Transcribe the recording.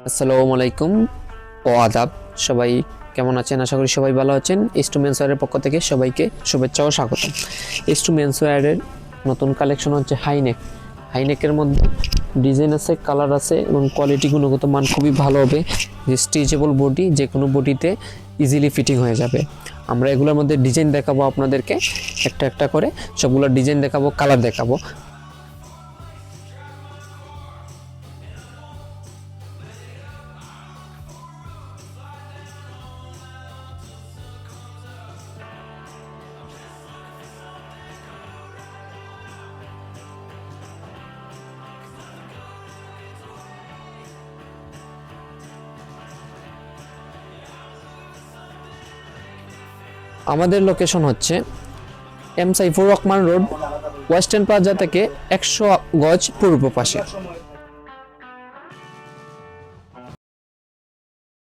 আসসালামু আলাইকুম ও আদাব। সবাই কেমন আছেন? আশা করি সবাই ভালো আছেন। এস2 মেন্সওয়্যারের পক্ষ থেকে সবাইকে শুভেচ্ছা ও স্বাগতম। এস2 মেন্সওয়্যারের নতুন কালেকশন হচ্ছে হাইনেক। হাইনেকের মধ্যে ডিজাইন আছে, কালার আছে এবং কোয়ালিটি গুণগত মান খুবই ভালো হবে। যে স্ট্রেচেবল বডি, যে কোনো বডিতে ইজিলি ফিটিং হয়ে যাবে। আমরা এগুলোর মধ্যে ডিজাইন দেখাবো আপনাদেরকে, একটা একটা করে সবগুলো ডিজাইন দেখাবো, কালার দেখাবো। আমাদের লোকেশন হচ্ছে M Saifur Rahman road, western plaza থেকে 100 গজ পূর্ব পাশে।